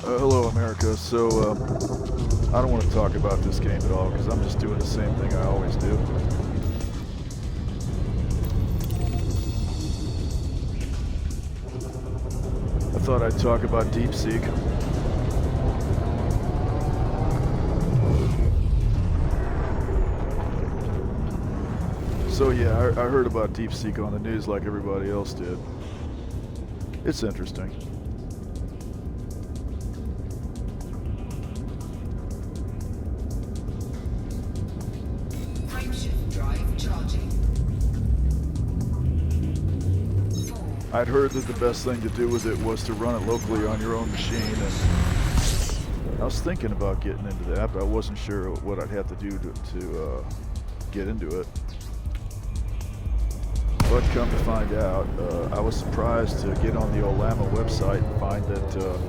Hello, America. So, I don't want to talk about this game at all because I'm just doing the same thing I always do. I thought I'd talk about DeepSeek. So yeah, I heard about DeepSeek on the news like everybody else did. It's interesting. I'd heard that the best thing to do with it was to run it locally on your own machine, and I was thinking about getting into that, but I wasn't sure what I'd have to do to get into it. But come to find out, I was surprised to get on the Olama website and find that,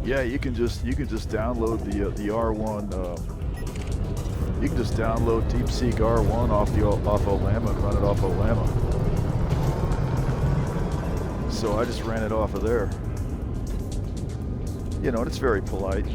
yeah, you can just download the R1. You can just download DeepSeek R1 off Olama and run it off Olama. So I just ran it off of there. You know, and it's very polite.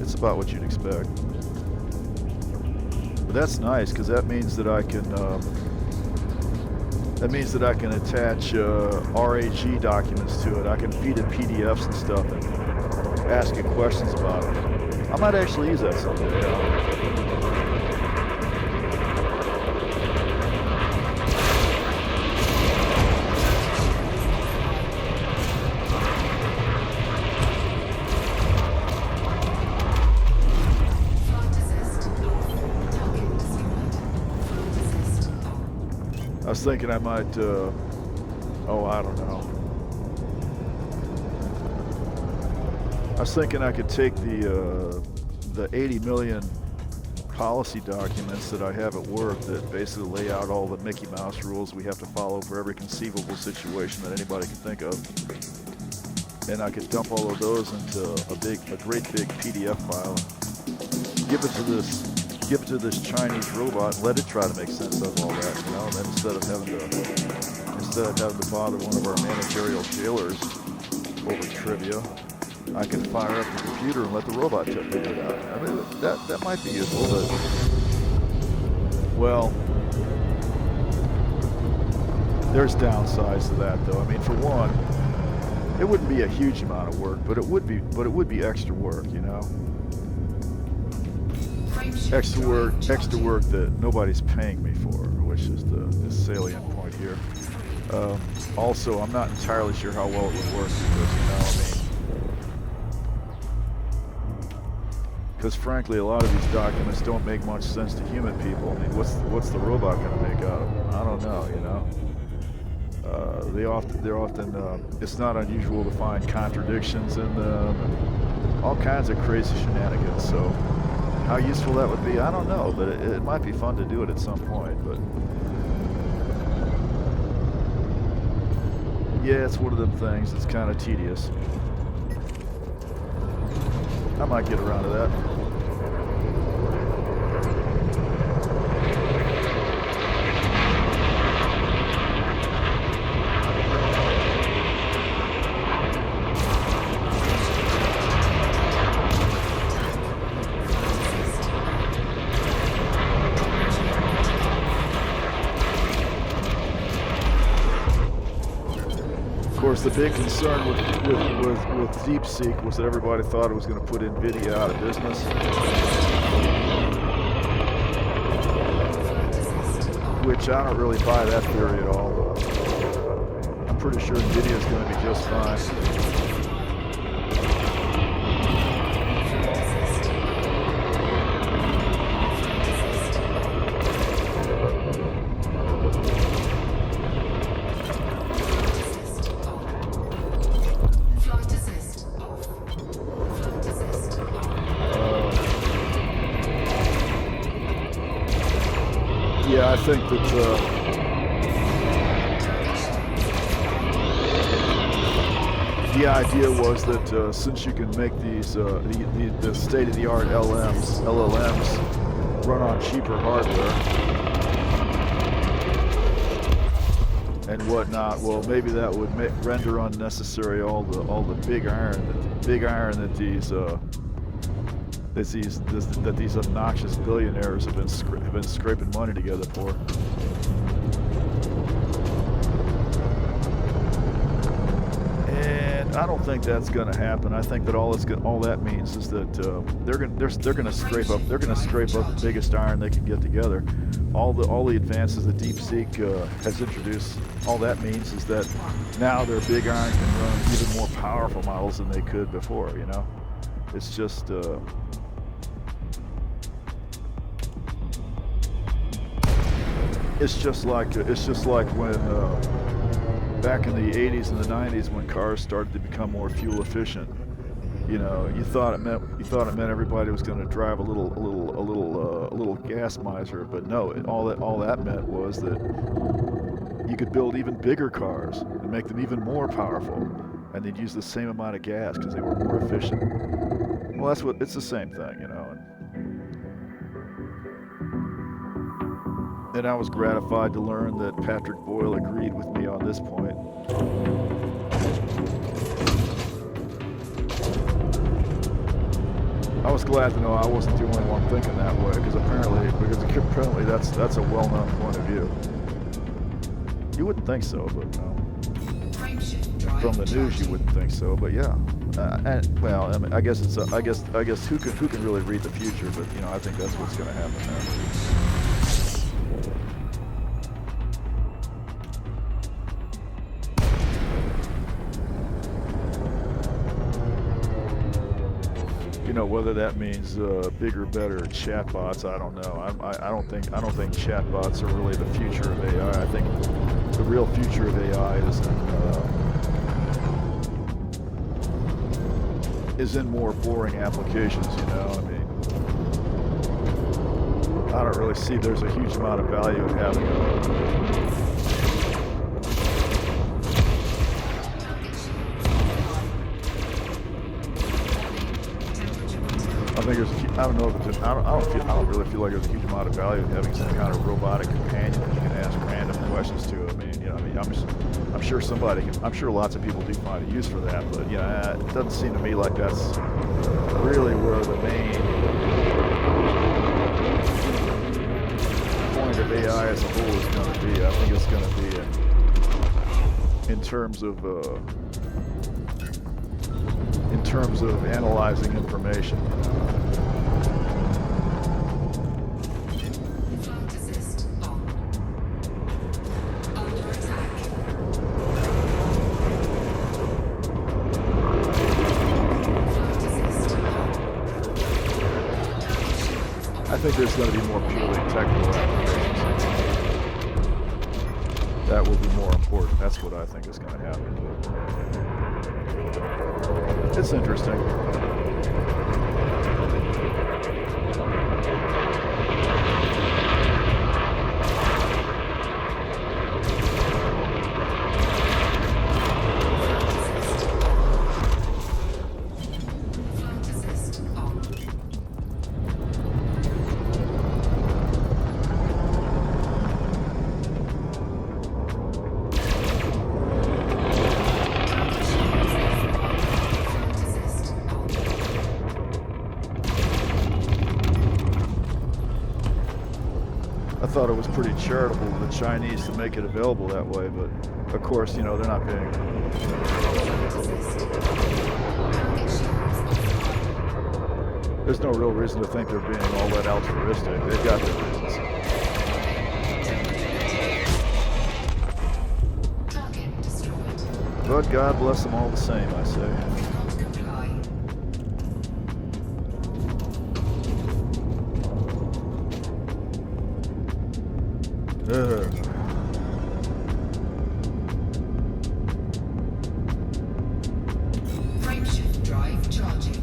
It's about what you'd expect. But that's nice because that means that I can. That means that I can attach RAG documents to it. I can feed it PDFs and stuff and ask it questions about it. I might actually use that someday. I was thinking I might, I don't know. I was thinking I could take the 80 million policy documents that I have at work that basically lay out all the Mickey Mouse rules we have to follow for every conceivable situation that anybody can think of. And I could dump all of those into a great big PDF file. Give it to this Chinese robot and let it try to make sense of all that, you know. And then instead of having to bother one of our managerial jailers over trivia, I can fire up the computer and let the robot figure it out. I mean, that might be useful, but well, there's downsides to that, though. I mean, for one, it wouldn't be a huge amount of work, but it would be extra work, you know. Extra work that nobody's paying me for, which is the salient point here. Also, I'm not entirely sure how well it would work because frankly, a lot of these documents don't make much sense to human people. I mean, what's the robot going to make out of them? I don't know, you know. They're often. It's not unusual to find contradictions in them, and all kinds of crazy shenanigans. So. How useful that would be, I don't know, but it might be fun to do it at some point. But yeah, it's one of them things. It's kind of tedious. I might get around to that. Of course, the big concern with DeepSeek was that everybody thought it was going to put NVIDIA out of business, which I don't really buy that theory at all. I'm pretty sure NVIDIA is going to be just fine. Yeah, I think that the idea was that since you can make these the state-of-the-art LLMs run on cheaper hardware, and whatnot. Well, maybe that would render unnecessary all the big iron that these obnoxious billionaires have been scraping money together for. And I don't think that's going to happen. I think that all that means is that they're going to scrape up the biggest iron they can get together. All the advances that DeepSeek has introduced, all that means is that now their big iron can run even more powerful models than they could before. You know, it's just. It's just like when back in the 80s and the 90s when cars started to become more fuel efficient. You know, you thought it meant everybody was going to drive a little gas miser, but no, all that meant was that you could build even bigger cars and make them even more powerful, and they'd use the same amount of gas because they were more efficient. Well, it's the same thing, you know. And I was gratified to learn that Patrick Boyle agreed with me on this point. I was glad to know I wasn't the only one thinking that way, because apparently that's a well-known point of view. You wouldn't think so, but no. From the news, you wouldn't think so, but yeah. Well, I mean, I guess who can really read the future? But you know, I think that's what's going to happen now. You know, whether that means bigger, better chatbots, I don't know. I don't think chatbots are really the future of AI. I think the real future of AI is in more boring applications. You know, I mean, I don't really see there's a huge amount of value in having I don't really feel like there's a huge amount of value in having some kind of robotic companion that you can ask random questions to. I mean, you know, I'm sure lots of people do find a use for that, but yeah, it doesn't seem to me like that's really where the main point of AI as a whole is going to be. I think it's going to be in terms of analyzing information. I think there's going to be more purely technical applications. That will be more important. That's what I think is going to happen. It's interesting. I thought it was pretty charitable of the Chinese to make it available that way, but of course, you know, they're not being. There's no real reason to think they're being all that altruistic. They've got their reasons. But God bless them all the same, I say. Frameshift drive charging.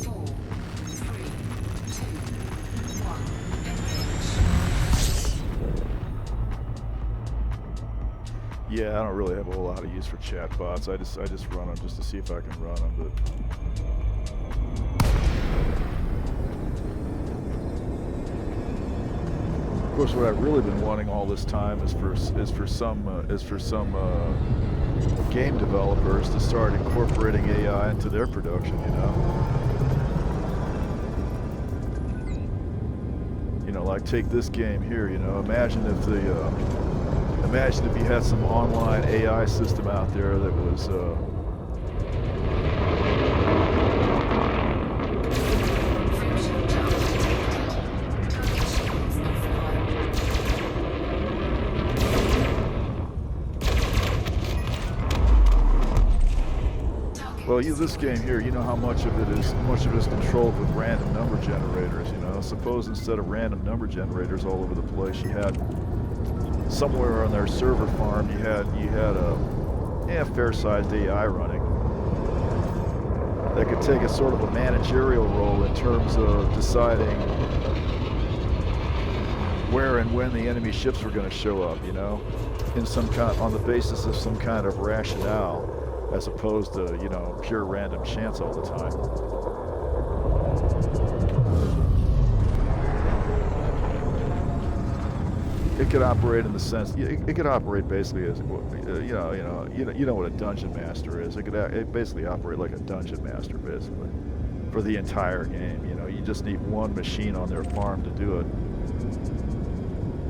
4, 3, 2, 1, Yeah, I don't really have a whole lot of use for chatbots. I just run them just to see if I can run them, but. Of course, what I've really been wanting all this time is for some game developers to start incorporating AI into their production. Like take this game here. Imagine if you had some online AI system out there that was. Well, this game here, how much of it is controlled with random number generators. Suppose instead of random number generators all over the place, you had somewhere on their server farm, you had a fair-sized AI running that could take a sort of a managerial role in terms of deciding where and when the enemy ships were going to show up. In some on the basis of some kind of rationale, as opposed to, pure random chance all the time. It could operate in the sense, it could operate basically as, you know what a dungeon master is. It basically operate like a dungeon master, basically, for the entire game. You just need one machine on their farm to do it.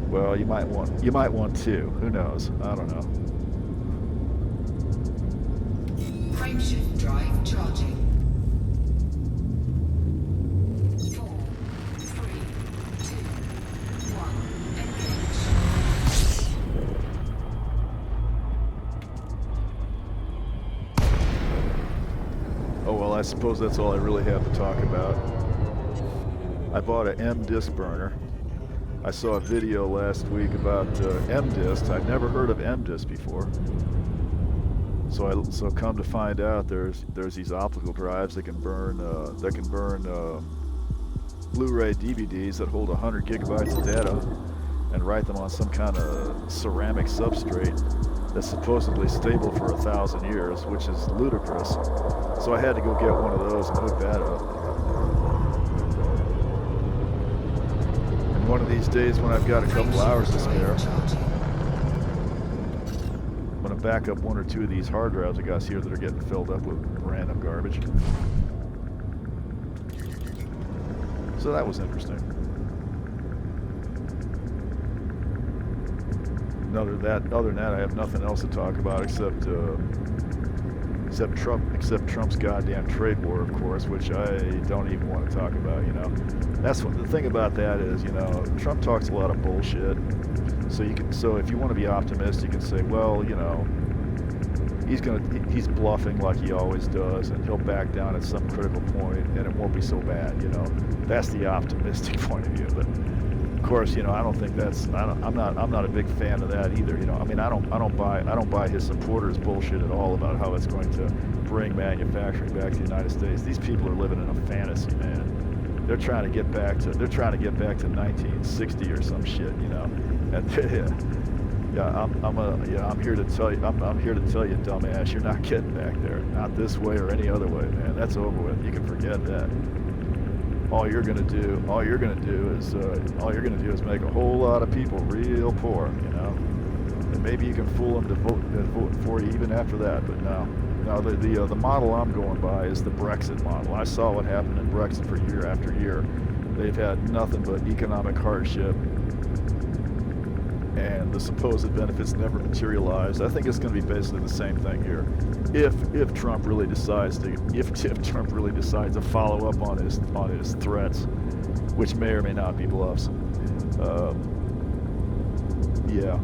Well, you might want two. Who knows? I don't know. Frameshift drive charging. 4, 3, 2, 1, engage. Oh, well, I suppose that's all I really have to talk about. I bought an M-disc burner. I saw a video last week about M-discs. I'd never heard of M-discs before. So come to find out, there's these optical drives that can burn Blu-ray DVDs that hold 100 gigabytes of data and write them on some kind of ceramic substrate that's supposedly stable for 1,000 years, which is ludicrous. So I had to go get one of those and hook that up. And one of these days when I've got a couple hours to spare, I'm going to back up one or two of these hard drives I got here that are getting filled up with random garbage. So that was interesting. Other than that, I have nothing else to talk about except Trump's goddamn trade war, of course, which I don't even want to talk about. That's what the thing about that is. Trump talks a lot of bullshit. So if you want to be optimistic, you can say, well, he's bluffing like he always does, and he'll back down at some critical point, and it won't be so bad. That's the optimistic point of view. But of course, I don't think that's. I'm not a big fan of that either. I don't buy his supporters' bullshit at all about how it's going to bring manufacturing back to the United States. These people are living in a fantasy, man. They're trying to get back to 1960 or some shit, And I'm here to tell you, dumbass, you're not getting back there. Not this way or any other way, man. That's over with. You can forget that. All you're gonna do is make a whole lot of people real poor, And maybe you can fool them to vote for you even after that. But no, the model I'm going by is the Brexit model. I saw what happened in Brexit for year after year. They've had nothing but economic hardship, and the supposed benefits never materialized. I think it's going to be basically the same thing here. If Trump really decides to follow up on his threats, which may or may not be bluffs, yeah.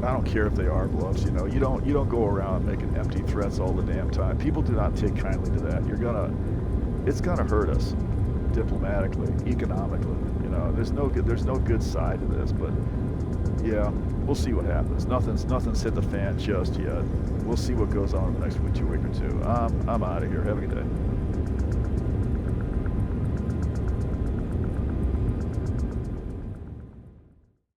I don't care if they are bluffs. You don't go around making empty threats all the damn time. People do not take kindly to that. It's gonna hurt us diplomatically, economically. There's no good side to this, but yeah, we'll see what happens. Nothing's hit the fan just yet. We'll see what goes on in the next week or two. I'm out of here. Have a good day.